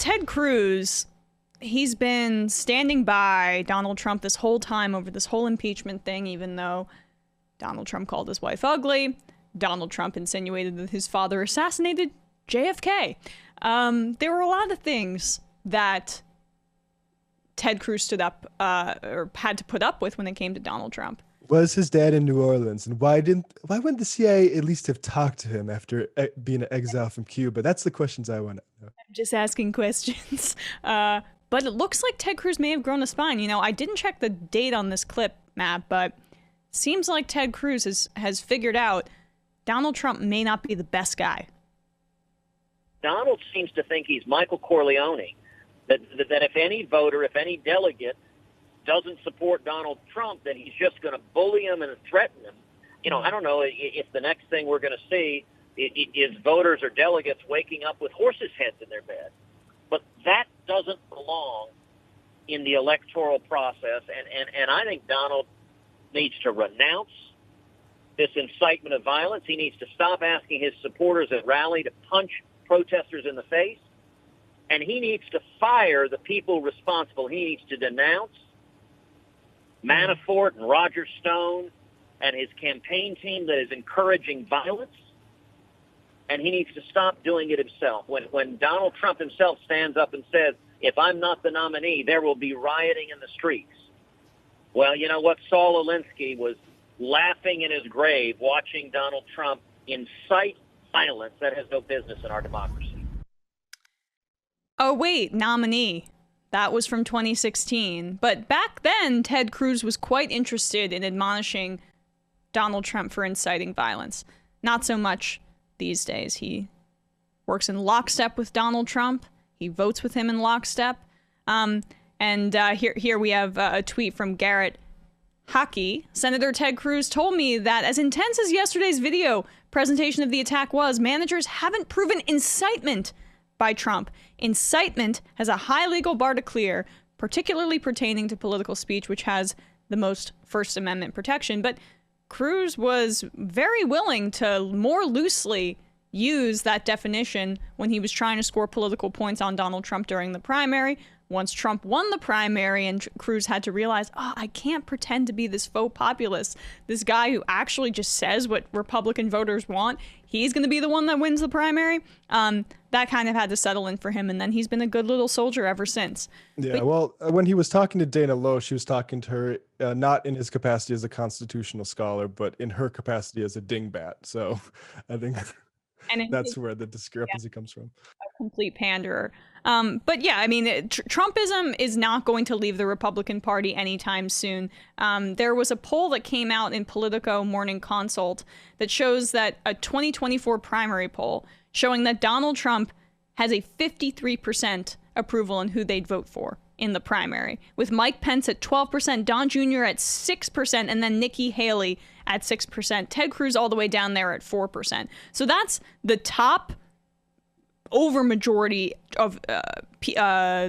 Ted Cruz, he's been standing by Donald Trump this whole time over this whole impeachment thing, even though Donald Trump called his wife ugly. Donald Trump insinuated that his father assassinated JFK. There were a lot of things that Ted Cruz stood up or had to put up with when it came to Donald Trump. Was his dad in New Orleans, and why wouldn't the CIA at least have talked to him after being an exile from Cuba? That's the questions I want to know. I'm just asking questions. But it looks like Ted Cruz may have grown a spine. You know, I didn't check the date on this clip, Matt, but seems like Ted Cruz has figured out Donald Trump may not be the best guy. Donald seems to think he's Michael Corleone, that if any voter, if any delegate doesn't support Donald Trump, then he's just going to bully him and threaten him. You know, I don't know if the next thing we're going to see is voters or delegates waking up with horses' heads in their bed. But that doesn't belong in the electoral process, and I think Donald needs to renounce this incitement of violence. He needs to stop asking his supporters at rally to punch protesters in the face, and he needs to fire the people responsible. He needs to denounce Manafort and Roger Stone and his campaign team that is encouraging violence, and he needs to stop doing it himself. When Donald Trump himself stands up and says, if I'm not the nominee, there will be rioting in the streets. Well, you know what? Saul Alinsky was laughing in his grave watching Donald Trump incite violence that has no business in our democracy. Oh, wait, nominee. That was from 2016. But back then, Ted Cruz was quite interested in admonishing Donald Trump for inciting violence. Not so much these days. He works in lockstep with Donald Trump. He votes with him in lockstep. Here we have a tweet from Garrett Hockey. Senator Ted Cruz told me that as intense as yesterday's video presentation of the attack was, managers haven't proven incitement by Trump. Incitement has a high legal bar to clear, particularly pertaining to political speech, which has the most First Amendment protection. But Cruz was very willing to more loosely use that definition when he was trying to score political points on Donald Trump during the primary. Once Trump won the primary and Cruz had to realize, I can't pretend to be this faux populist, this guy who actually just says what Republican voters want, he's going to be the one that wins the primary. That kind of had to settle in for him, and then he's been a good little soldier ever since. Yeah, well, when he was talking to Dana Loesch, he was talking to her not in his capacity as a constitutional scholar, but in her capacity as a dingbat. So I think that's where the discrepancy comes from. A complete panderer. But yeah, I mean, Trumpism is not going to leave the Republican Party anytime soon. There was a poll that came out in Politico Morning Consult that shows that a 2024 primary poll showing that Donald Trump has a 53% approval on who they'd vote for in the primary, with Mike Pence at 12%, Don Jr. at 6%, and then Nikki Haley at 6%. Ted Cruz all the way down there at 4%. So that's the top overmajority of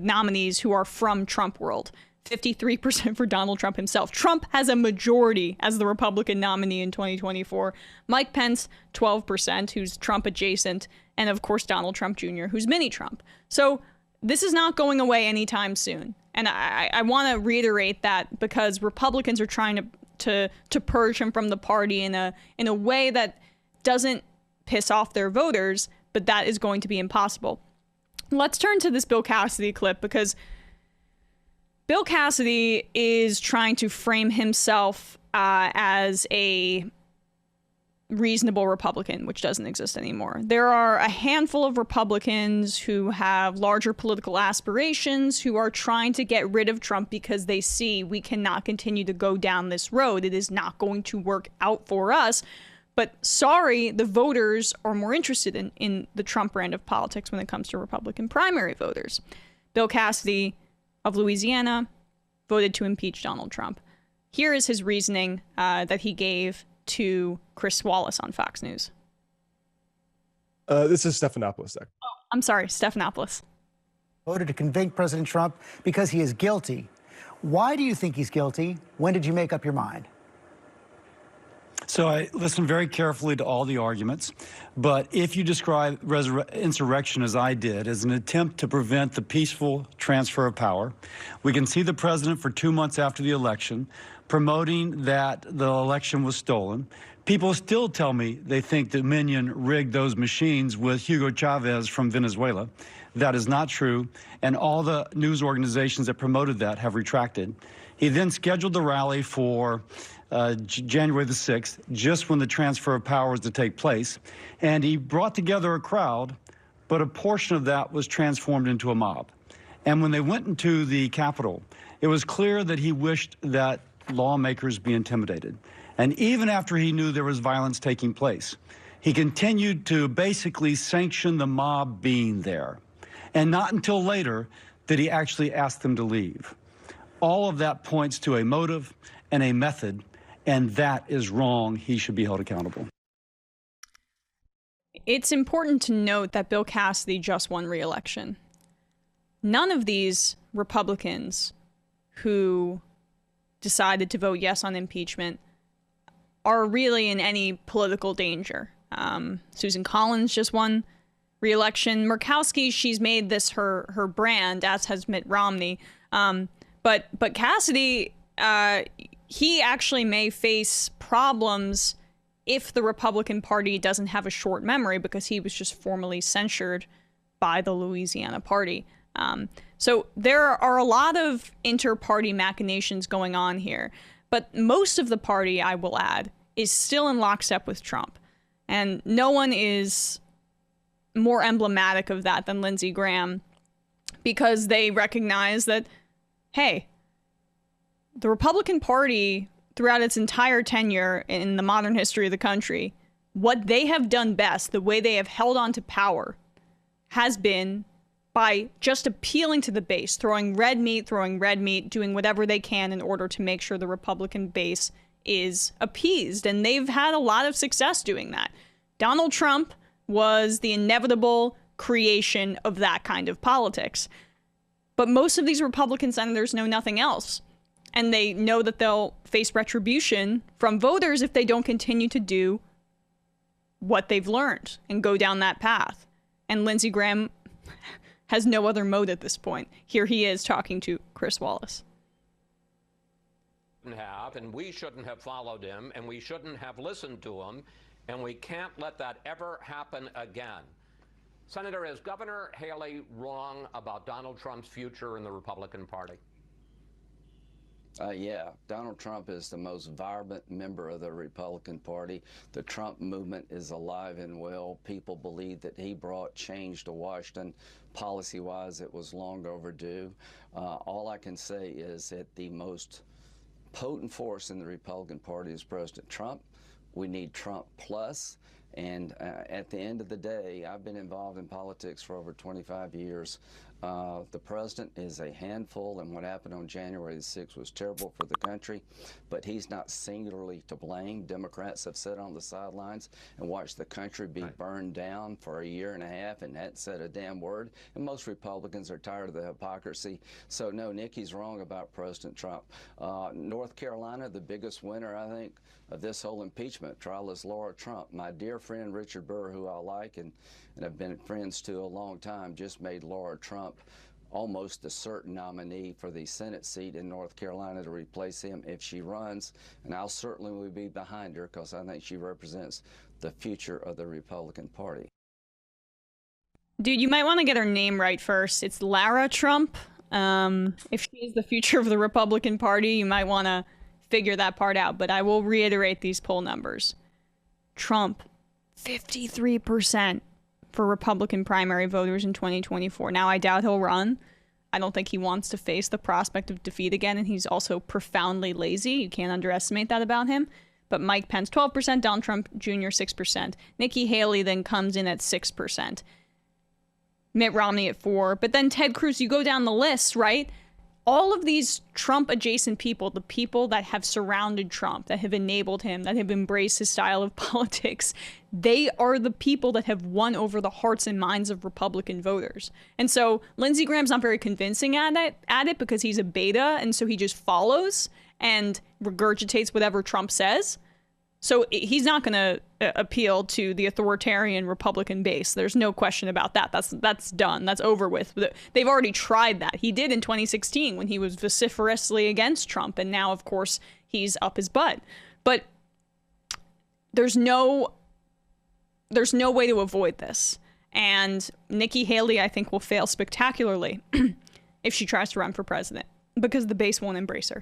nominees who are from Trump world. 53% for Donald Trump himself. Trump has a majority as the Republican nominee in 2024. Mike Pence, 12%, who's Trump adjacent. And of course, Donald Trump Jr., who's mini Trump. So this is not going away anytime soon. And I want to reiterate that because Republicans are trying to purge him from the party in a way that doesn't piss off their voters, but that is going to be impossible. Let's turn to this Bill Cassidy clip, because Bill Cassidy is trying to frame himself as a reasonable Republican, which doesn't exist anymore. There are a handful of Republicans who have larger political aspirations, who are trying to get rid of Trump because they see we cannot continue to go down this road. It is not going to work out for us. But sorry, the voters are more interested in the Trump brand of politics when it comes to Republican primary voters. Bill Cassidy of Louisiana voted to impeach Donald Trump. Here is his reasoning that he gave to Chris Wallace on Fox News. This is Stephanopoulos. Oh, I'm sorry, Stephanopoulos. Voted to convict President Trump because he is guilty. Why do you think he's guilty? When did you make up your mind? So I listened very carefully to all the arguments, but if you describe insurrection as I did, as an attempt to prevent the peaceful transfer of power, we can see the president for 2 months after the election promoting that the election was stolen. People still tell me they think Dominion rigged those machines with Hugo Chavez from Venezuela. That is not true, and all the news organizations that promoted that have retracted. He then scheduled the rally for January the 6th, just when the transfer of power was to take place, and he brought together a crowd, but a portion of that was transformed into a mob. And when they went into the Capitol, it was clear that he wished that lawmakers be intimidated. And even after he knew there was violence taking place, he continued to basically sanction the mob being there. And not until later did he actually ask them to leave. All of that points to a motive and a method, and that is wrong. He should be held accountable. It's important to note that Bill Cassidy just won re-election. None of these Republicans who decided to vote yes on impeachment are really in any political danger. Susan Collins just won re-election. Murkowski, she's made this her brand, as has Mitt Romney. But Cassidy, he actually may face problems if the Republican Party doesn't have a short memory, because he was just formally censured by the Louisiana party. So there are a lot of inter-party machinations going on here. But most of the party, I will add, is still in lockstep with Trump. And no one is more emblematic of that than Lindsey Graham, because they recognize that, hey, the Republican Party, throughout its entire tenure in the modern history of the country, what they have done best, the way they have held on to power, has been by just appealing to the base, throwing red meat, doing whatever they can in order to make sure the Republican base is appeased. And they've had a lot of success doing that. Donald Trump was the inevitable creation of that kind of politics. But most of these Republican senators know nothing else. And they know that they'll face retribution from voters if they don't continue to do what they've learned and go down that path. And Lindsey Graham has no other mode at this point. Here he is talking to Chris Wallace. And we shouldn't have followed him, and we shouldn't have listened to him, and we can't let that ever happen again. Senator, is Governor Haley wrong about Donald Trump's future in the Republican Party? Yeah, Donald Trump is the most vibrant member of the Republican Party. The Trump movement is alive and well. People believe that he brought change to Washington. Policy-wise, it was long overdue. All I can say is that the most potent force in the Republican Party is President Trump. We need Trump plus. And at the end of the day, I've been involved in politics for over 25 years. The president is a handful, and what happened on January the 6th was terrible for the country, but he's not singularly to blame. Democrats have sat on the sidelines and watched the country be burned down for a year and a half and hadn't said a damn word, and most Republicans are tired of the hypocrisy. So no, Nikki's wrong about President Trump. North Carolina, the biggest winner, I think, of this whole impeachment trial is Laura Trump. My dear friend Richard Burr, who I like and have been friends to a long time, just made Laura Trump almost a certain nominee for the Senate seat in North Carolina to replace him if she runs. And I'll certainly be behind her because I think she represents the future of the Republican Party. Dude, you might want to get her name right first. It's Lara Trump. If she is the future of the Republican Party, you might want to figure that part out. But I will reiterate these poll numbers. Trump, 53% for Republican primary voters in 2024. Now, I doubt he'll run. I don't think he wants to face the prospect of defeat again, and he's also profoundly lazy. You can't underestimate that about him. But Mike Pence, 12%, Donald Trump Jr., 6%. Nikki Haley then comes in at 6%. Mitt Romney at 4%. But then Ted Cruz, you go down the list, right? All of these Trump-adjacent people, the people that have surrounded Trump, that have enabled him, that have embraced his style of politics, they are the people that have won over the hearts and minds of Republican voters. And so Lindsey Graham's not very convincing at it because he's a beta, and so he just follows and regurgitates whatever Trump says. So he's not going to appeal to the authoritarian Republican base. There's no question about that. That's done. That's over with. They've already tried that. He did in 2016 when he was vociferously against Trump, and now, of course, he's up his butt. But there's no way to avoid this. And Nikki Haley, I think, will fail spectacularly if she tries to run for president, because the base won't embrace her.